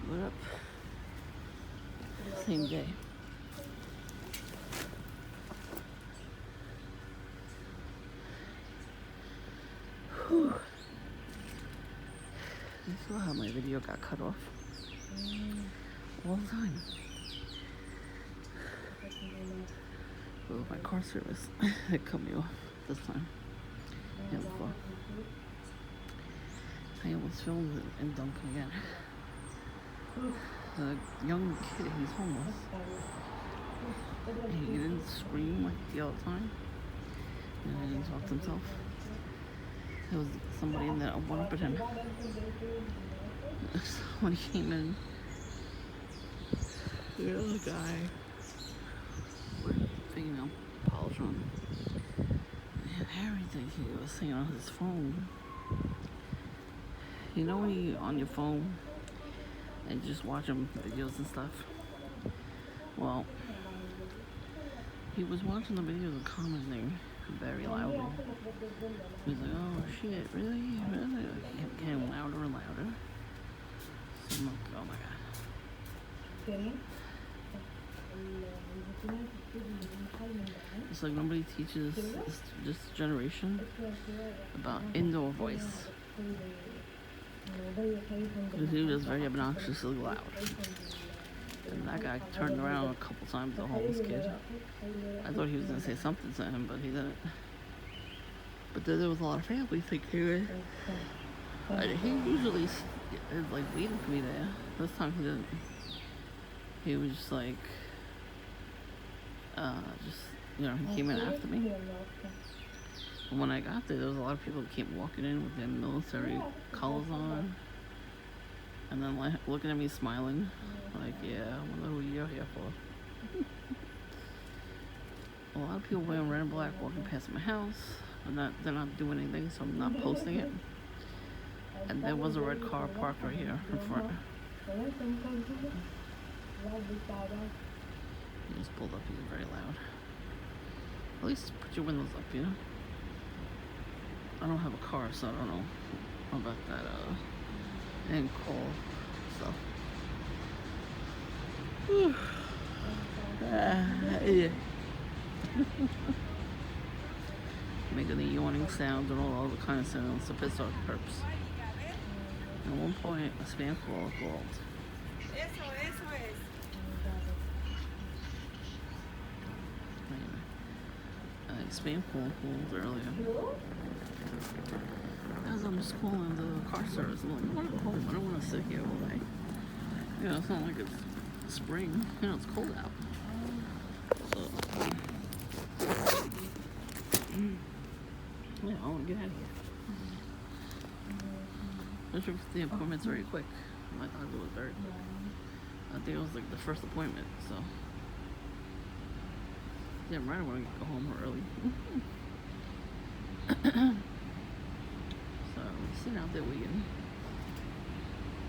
What up? Same day. Whew. You saw how my video got cut off all the time. Well, my car service, it cut me off this time. Yeah, before. I almost filmed it in Dunkin' again. The young kid, he's homeless. He didn't scream like the other time. And he didn't talk to himself. There was somebody in there, I want to pretend. When he came in, the other guy with fingernail polish on. He had everything. He was singing on his phone. You know when you're on your phone and just watching videos and stuff? Well, he was watching the videos and commenting very loudly. He was like, oh shit, really? Really? He kept getting louder and louder. So I'm like, oh my god. It's like nobody teaches this generation about indoor voice. Because he was very obnoxiously loud. And that guy turned around a couple times, the homeless kid. I thought he was going to say something to him, but he didn't. But then there was a lot of families thinking, he usually is like waiting for me there. This time he didn't. He was just like, he came in after me. And when I got there was a lot of people who came walking in with their military collars on. And then like looking at me smiling, like, yeah, I wonder who you're here for. A lot of people wearing red and black walking past my house. They're not doing anything, so I'm not posting it. And there was a red car parked right here in front. He just pulled up, he was very loud. At least put your windows up, you know? I don't have a car, so I don't know about that, and call stuff. Yeah. Making the yawning sounds and all the kind of sounds to piss off perps. At one point, a spam call called. Spam call called earlier. As I'm just calling the car service, I'm like, I want to go home. I don't want to sit here all day. You know, it's not like it's spring. You know, it's cold out. So, yeah, I want to get out of here. Especially if the appointment's very quick. My doctor was very quick. I think it was like the first appointment, so. Yeah, right. I want to go home early. So I'm sitting out there waiting,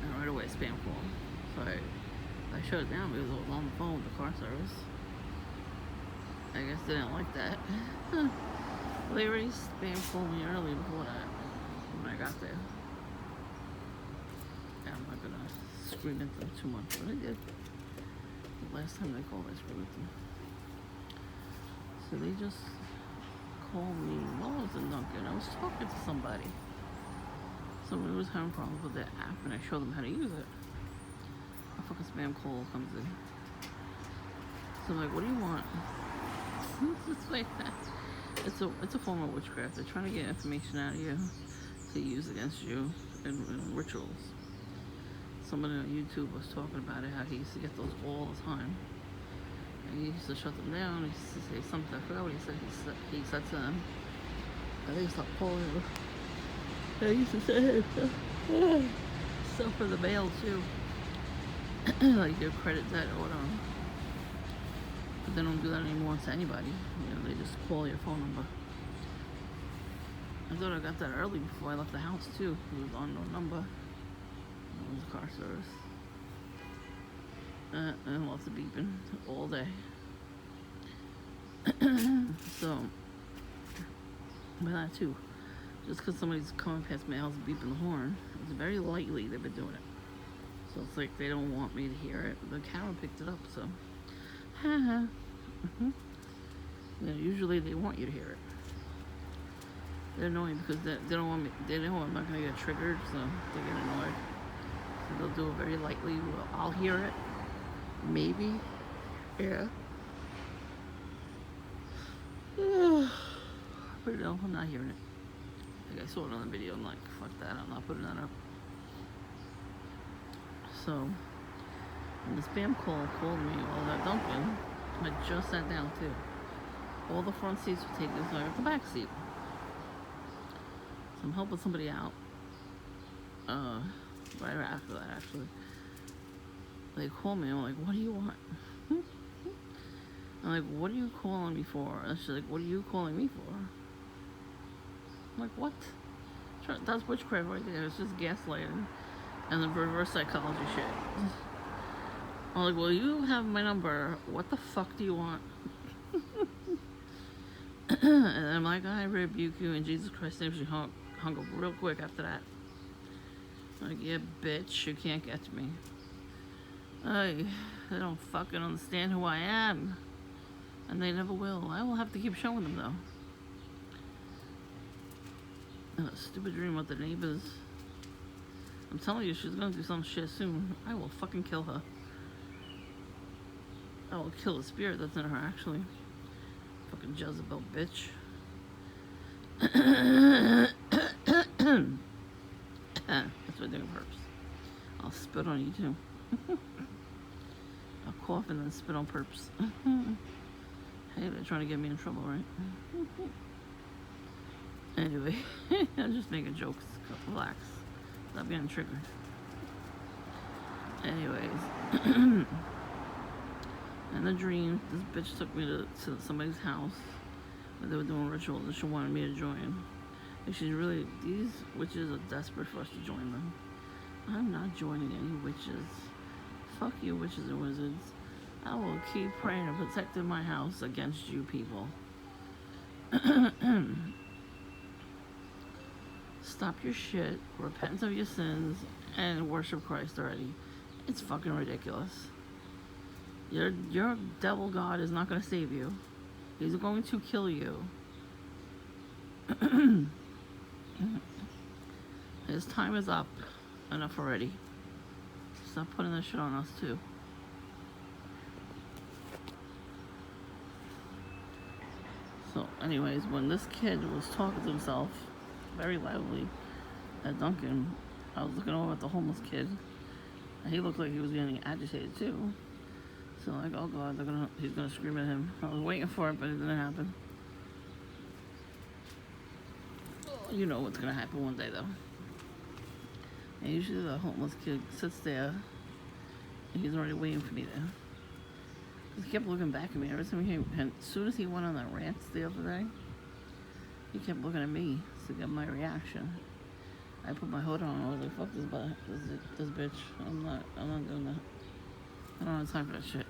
and right away spam call. So I shut it down because I was on the phone with the car service. I guess they didn't like that. Well, they already spam called me early before that when I got there. Yeah, I'm not gonna scream at them too much, but I did. The last time they called, I screamed at them. So they just called me while I was in Dunkin'. I was talking to somebody. Somebody was having problems with their app, and I showed them how to use it. A fucking spam call comes in. So I'm like, what do you want? It's like that. It's a form of witchcraft. They're trying to get information out of you to use against you in rituals. Somebody on YouTube was talking about it, how he used to get those all the time. He used to shut them down. He used to say something. I forgot what he said. He said to them, I think stop calling him. I used to say stuff for the mail too, like your credit debt or whatever. But they don't do that anymore to anybody. You know, they just call your phone number. I thought I got that early before I left the house too. It was on no number. It was a car service. And lots of beeping all day. So, but that too. Just because somebody's coming past my house beeping the horn, it's very lightly they've been doing it. So it's like they don't want me to hear it. The camera picked it up, so. Haha. Usually they want you to hear it. They're annoying because they don't want me. They know I'm not gonna get triggered, so they get annoyed. So they'll do it very lightly. Well, I'll hear it, maybe, yeah. But no, I'm not hearing it. Like I saw it on the video. I'm like, fuck that. I'm not putting that up. So when the spam call called me, all that Dunkin', I just sat down too. All the front seats were taken, so I got the back seat. So I'm helping somebody out. Right after that, actually. They call me. I'm like, what do you want? I'm like, what are you calling me for? And she's like, what are you calling me for? I'm like, what? That's witchcraft right there. It's just gaslighting and the reverse psychology shit. I'm like, well, you have my number. What the fuck do you want? And I'm like, I rebuke you in Jesus Christ's name. She hung up real quick after that. Like, yeah, bitch, you can't get to me. They don't fucking understand who I am. And they never will. I will have to keep showing them, though. A stupid dream with the neighbors. I'm telling you, she's gonna do some shit soon. I will fucking kill her. I will kill the spirit that's in her, actually. Fucking Jezebel bitch. That's what I do on purpose. I'll spit on you too. I'll cough and then spit on purpose. Hey, they're trying to get me in trouble, right? Anyway, I'm just making jokes. Relax. Stop getting triggered. Anyways. In the dream, this bitch took me to somebody's house where they were doing rituals and she wanted me to join. And she's really, these witches are desperate for us to join them. I'm not joining any witches. Fuck you, witches and wizards. I will keep praying and protecting my house against you people. Stop your shit, repent of your sins, and worship Christ already. It's fucking ridiculous. Your devil god is not going to save you. He's going to kill you. His time is up. Enough already. Stop putting this shit on us too. So anyways, when this kid was talking to himself very loudly at Dunkin', I was looking over at the homeless kid, and he looked like he was getting agitated too. So like, oh god, he's gonna scream at him. I was waiting for it, but it didn't happen. You know what's gonna happen one day though. And usually the homeless kid sits there, and he's already waiting for me there. He kept looking back at me every time and as soon as he went on that rant the other day, he kept looking at me to get my reaction. I put my hood on. I was like, "Fuck this bitch. I'm not doing that. I don't have time for that shit."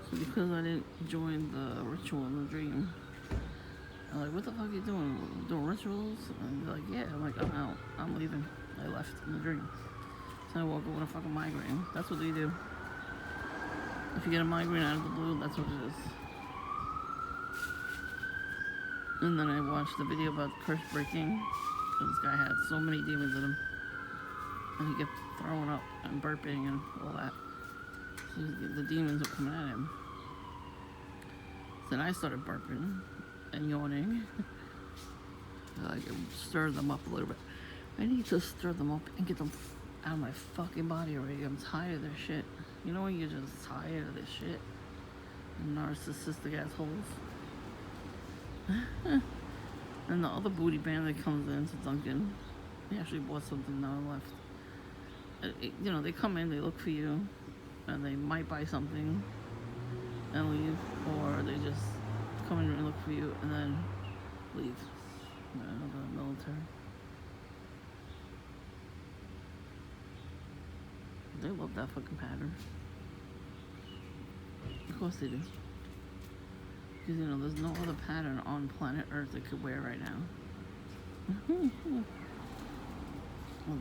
So because I didn't join the ritual in the dream, I'm like, "What the fuck are you doing? Doing rituals?" And they're like, "Yeah." I'm like, "I'm out. I'm leaving." I left in the dream. So I woke up with a fucking migraine. That's what they do. If you get a migraine out of the blue, that's what it is. And then I watched the video about the curse breaking. This guy had so many demons in him. And he kept throwing up and burping and all that. So the demons were coming at him. So then I started burping and yawning. Like, stir them up a little bit. I need to stir them up and get them out of my fucking body already. I'm tired of their shit. You know when you're just tired of this shit? Narcissistic assholes. And the other booty band that comes in to Dunkin', they actually bought something now and left. You know, they come in, they look for you, and they might buy something and leave, or they just come in and look for you and then leave. I don't know, the military. They love that fucking pattern. Of course they do. Because, you know, there's no other pattern on planet Earth they could wear right now. Well,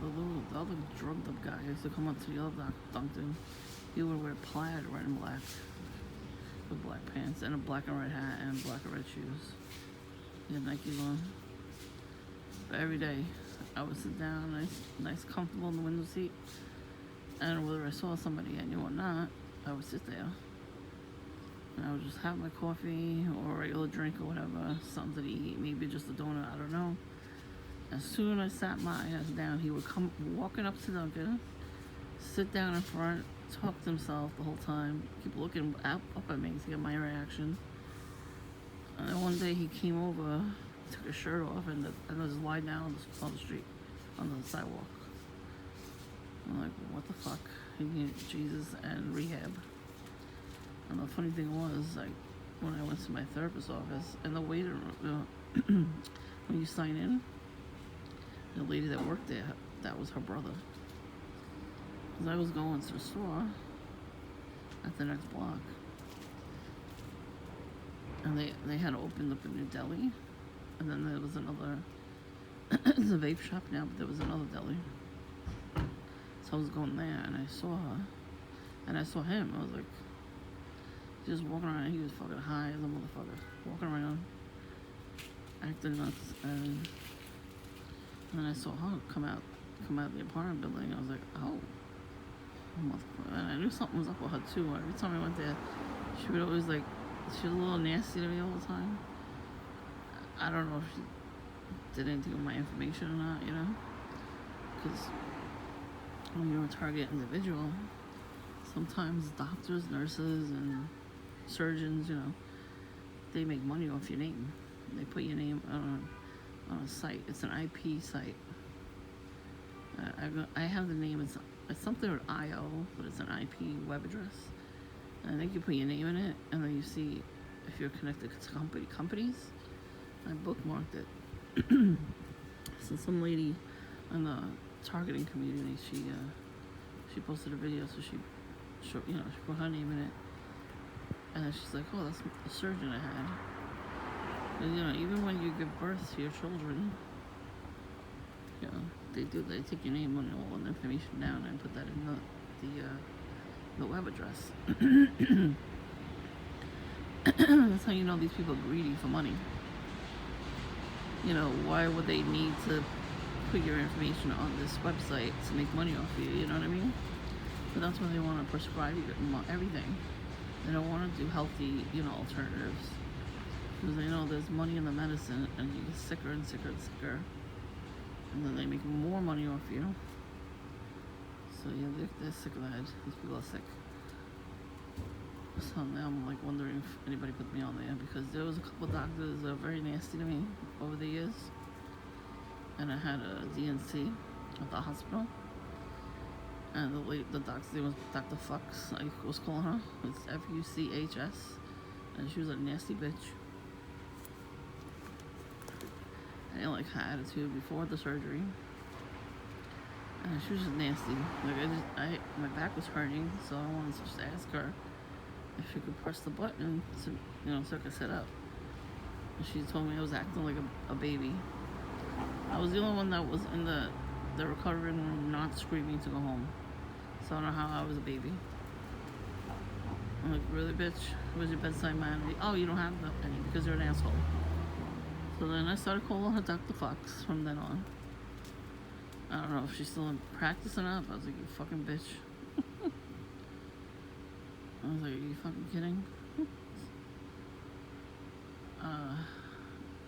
the other drugged up guy used to come up to the other doctor. He would wear plaid, red and black, with black pants and a black and red hat and black and red shoes. He had Nike on. But every day, I would sit down, nice, comfortable in the window seat, and whether I saw somebody I knew or not, I would sit there. And I would just have my coffee or a regular drink or whatever, something to eat, maybe just a donut, I don't know. As soon as I sat my ass down, he would come walking up to Duncan, sit down in front, talk to himself the whole time, keep looking up at me to get my reaction. And then one day he came over, took his shirt off, and I just lied down on the street, on the sidewalk. I'm like, what the fuck? He needed Jesus and rehab. And the funny thing was, like, when I went to my therapist's office, in the waiting room, when you sign in, the lady that worked there, that was her brother. Because I was going to the store at the next block, and they had opened up a new deli, and then there was another, it's a vape shop now, but there was another deli. So I was going there, and I saw her, and I saw him. I was like, just walking around. He was fucking high as a motherfucker, walking around, acting nuts. And then I saw her come out of the apartment building. I was like, oh, motherfucker. And I knew something was up with her too. Every time I went there, she would always like, she was a little nasty to me all the time. I don't know if she did anything with my information or not, you know, because when you're a target individual, sometimes doctors, nurses, and surgeons, you know, they make money off your name. They put your name on a site. It's an IP site. I have the name. It's something with IO, but it's an IP web address. And I think you put your name in it, and then you see if you're connected to companies. I bookmarked it. So some lady in the targeting community, she posted a video, so she put her name in it, and then she's like, oh, that's the surgeon I had. And, you know, even when you give birth to your children, you know, they take your name and all the information down and put that in the web address. That's how you know these people are greedy for money. You know, why would they need to put your information on this website to make money off you? You know what I mean? But that's why they want to prescribe you everything. They don't want to do healthy, you know, alternatives, because they know there's money in the medicine, and you get sicker and sicker and sicker, and then they make more money off you. So yeah, they're sick of that. These people are sick. So now I'm like wondering if anybody put me on there, because there was a couple of doctors that were very nasty to me over the years, and I had a DNC at the hospital. And the doctor's name was Dr. Fuchs, I was calling her. It's Fuchs. And she was a nasty bitch. I didn't like her attitude before the surgery. And she was just nasty. Like, my back was hurting, so I wanted to just ask her if she could press the button to, you know, so I could sit up. And she told me I was acting like a baby. I was the only one that was in the recovery room not screaming to go home. So I don't know how I was a baby. I'm like, really, bitch? Where's your bedside manner? Oh, you don't have any because you're an asshole. So then I started calling her Dr. Fox from then on. I don't know if she's still in practice or not, but I was like, you fucking bitch. I was like, are you fucking kidding?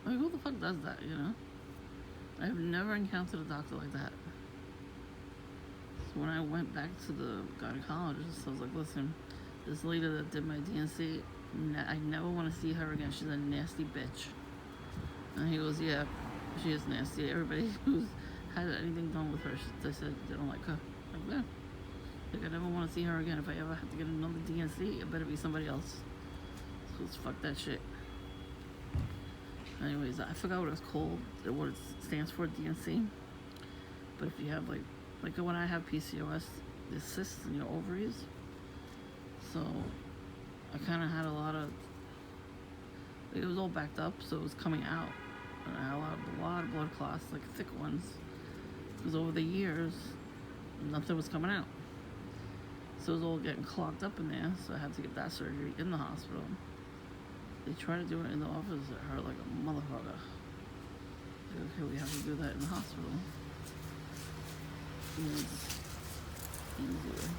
Like, who the fuck does that, you know? I've never encountered a doctor like that. So when I went back to the gynecologist, I was like, listen, this lady that did my DNC, I never want to see her again. She's a nasty bitch. And he goes, yeah, she is nasty. Everybody who's had anything done with her, they said they don't like her. Like, yeah. Like, I never want to see her again. If I ever have to get another DNC, it better be somebody else. So let's fuck that shit. Anyways, I forgot what it's called, what it stands for, DNC. But if you have like when I have PCOS, there's cysts in your ovaries. So I kind of had a lot of, it was all backed up, so it was coming out. And I had a lot of blood clots, like thick ones. Because over the years, nothing was coming out. So it was all getting clogged up in there, so I had to get that surgery in the hospital. They tried to do it in the office, it hurt like a motherfucker. Okay, we have to do that in the hospital. And it's easier.